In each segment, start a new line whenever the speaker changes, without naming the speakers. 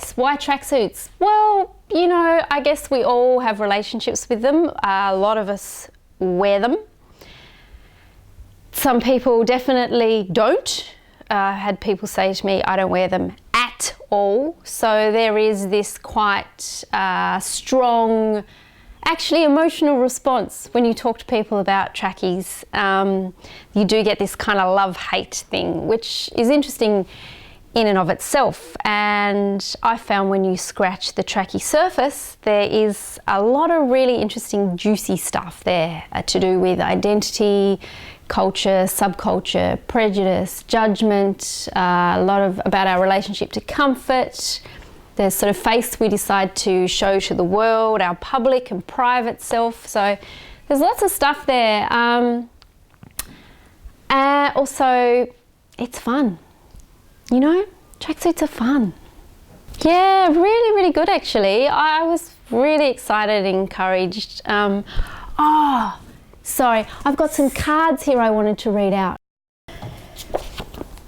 yes, why tracksuits? Well, you know, I guess we all have relationships with them. A lot of us wear them. Some people definitely don't. I had people say to me, I don't wear them at all. So there is this quite strong, actually emotional response when you talk to people about trackies. You do get this kind of love-hate thing, which is interesting in and of itself. And I found when you scratch the trackie surface, there is a lot of really interesting, juicy stuff there to do with identity, culture, subculture, prejudice, judgment, a lot of about our relationship to comfort, the sort of face we decide to show to the world, our public and private self. So there's lots of stuff there. Also, it's fun. You know, tracksuits are fun. Yeah, really, really good actually. I was really excited and encouraged. Sorry, I've got some cards here I wanted to read out.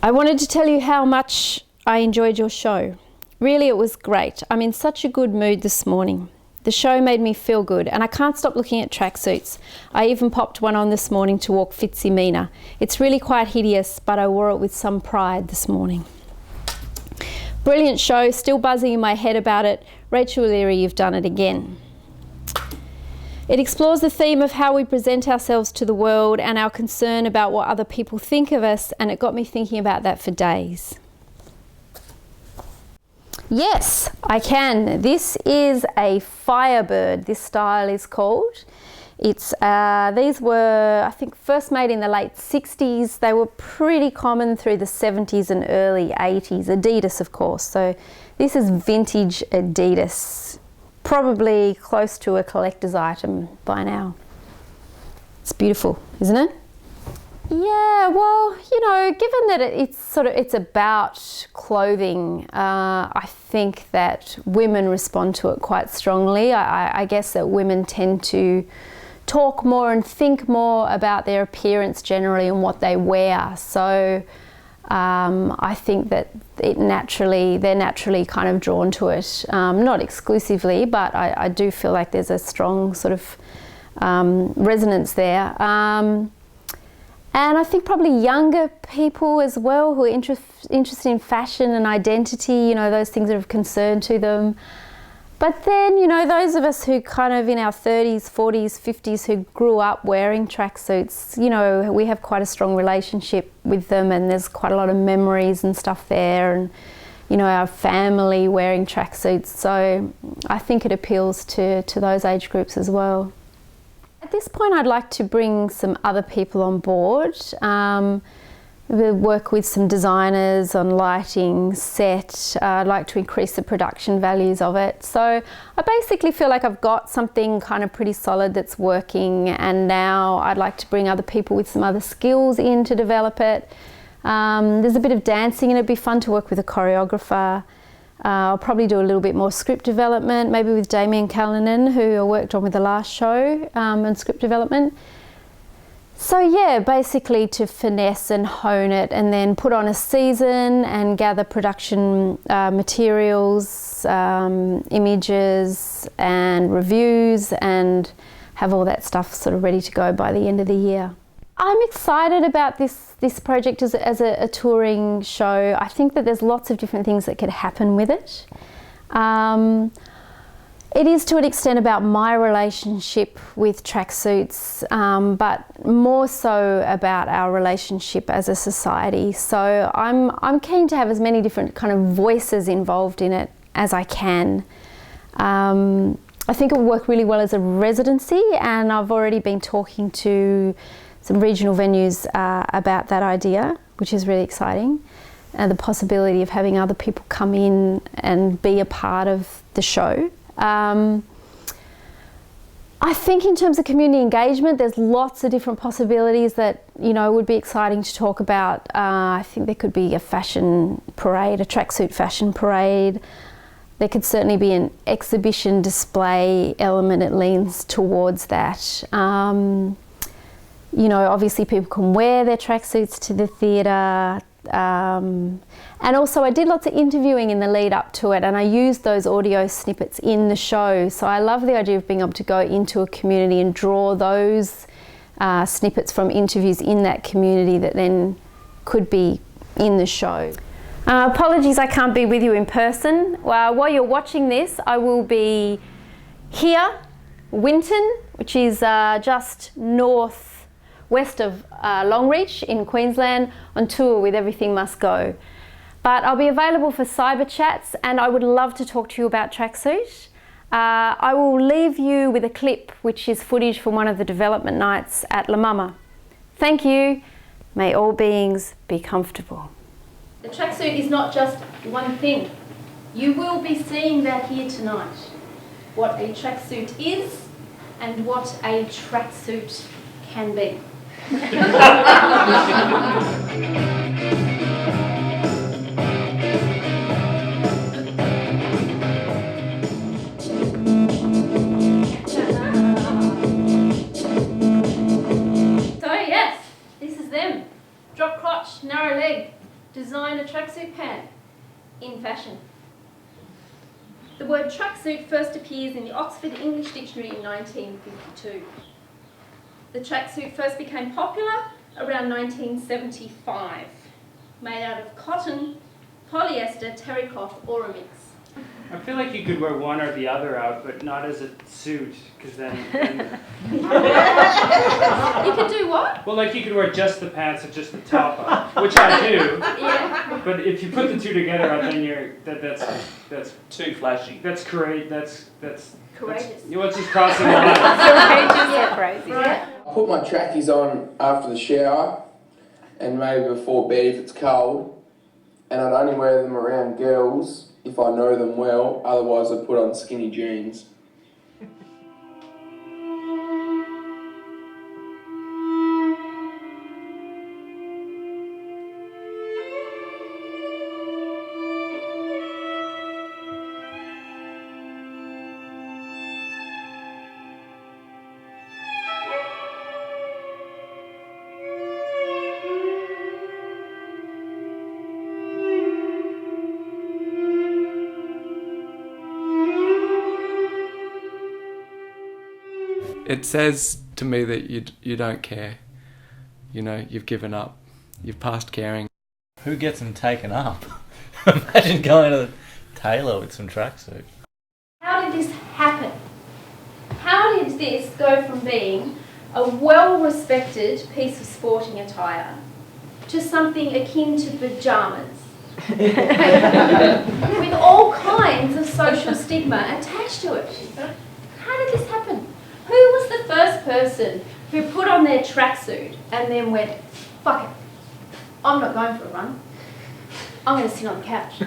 I wanted to tell you how much I enjoyed your show. Really, it was great. I'm in such a good mood this morning. The show made me feel good and I can't stop looking at tracksuits. I even popped one on this morning to walk Fitzy Mina. It's really quite hideous, but I wore it with some pride this morning. Brilliant show, still buzzing in my head about it. Rachel Leary, you've done it again. It explores the theme of how we present ourselves to the world and our concern about what other people think of us, and it got me thinking about that for days. Yes, I can. This is a Firebird, this style is called. These were, I think, first made in the late 60s. They were pretty common through the 70s and early 80s. Adidas, of course. So this is vintage Adidas. Probably close to a collector's item by now. It's beautiful, isn't it? Yeah, well, you know, given that it's about clothing, I think that women respond to it quite strongly. I guess that women tend to talk more and think more about their appearance generally and what they wear. So I think that they're naturally kind of drawn to it. Not exclusively, but I do feel like there's a strong sort of resonance there. And I think probably younger people as well who are interested in fashion and identity, you know, those things that are of concern to them. But then, you know, those of us who kind of in our 30s, 40s, 50s who grew up wearing tracksuits, you know, we have quite a strong relationship with them and there's quite a lot of memories and stuff there, and, you know, our family wearing tracksuits. So I think it appeals to those age groups as well. At this point, I'd like to bring some other people on board. We'll work with some designers on lighting, set. I'd like to increase the production values of it. So I basically feel like I've got something kind of pretty solid that's working, and now I'd like to bring other people with some other skills in to develop it. There's a bit of dancing and it'd be fun to work with a choreographer. I'll probably do a little bit more script development, maybe with Damien Callanan, who I worked on with the last show, and script development. So yeah, basically to finesse and hone it and then put on a season and gather production materials, images and reviews, and have all that stuff sort of ready to go by the end of the year. I'm excited about this project as a touring show. I think that there's lots of different things that could happen with it. It is to an extent about my relationship with tracksuits, but more so about our relationship as a society. So I'm keen to have as many different kind of voices involved in it as I can. I think it will work really well as a residency, and I've already been talking to some regional venues about that idea, which is really exciting. And the possibility of having other people come in and be a part of the show. I think in terms of community engagement, there's lots of different possibilities that, you know, would be exciting to talk about. I think there could be a fashion parade, a tracksuit fashion parade. There could certainly be an exhibition display element that leans towards that. You know, obviously people can wear their tracksuits to the theatre. And also I did lots of interviewing in the lead up to it, and I used those audio snippets in the show. So I love the idea of being able to go into a community and draw those snippets from interviews in that community that then could be in the show. Apologies I can't be with you in person. While you're watching this, I will be here, Winton, which is just northwest of Longreach in Queensland, on tour with Everything Must Go. But I'll be available for cyber chats, and I would love to talk to you about Tracksuit. I will leave you with a clip which is footage from one of the development nights at La Mama. Thank you. May all beings be comfortable. The tracksuit is not just one thing. You will be seeing that here tonight. What a tracksuit is and what a tracksuit can be. So yes, this is them. Drop crotch, narrow leg, design a tracksuit pant in fashion. The word tracksuit first appears in the Oxford English Dictionary in 1952. The tracksuit first became popular around 1975, made out of cotton, polyester, terry cloth, or a mix.
I feel like you could wear one or the other out, but not as a suit, because then
You could do what?
well, like you could wear just the pants and just the top up, which I do.
Yeah.
But if you put the two together, then that's
Too flashy.
that's great. That's
Courageous.
What's just crossing the line?
Courageous or crazy.
I put my trackies on after the shower and maybe before bed if it's cold, and I'd only wear them around girls if I know them well, otherwise I put on skinny jeans.
It says to me that you don't care. You know, you've given up. You've passed caring.
Who gets them taken up? Imagine going to the tailor with some tracksuit.
How did this happen? How did this go from being a well-respected piece of sporting attire to something akin to pyjamas? With all kinds of social stigma attached to it. How did this happen? Who was the first person who put on their tracksuit and then went, fuck it, I'm not going for a run, I'm going to sit on the couch?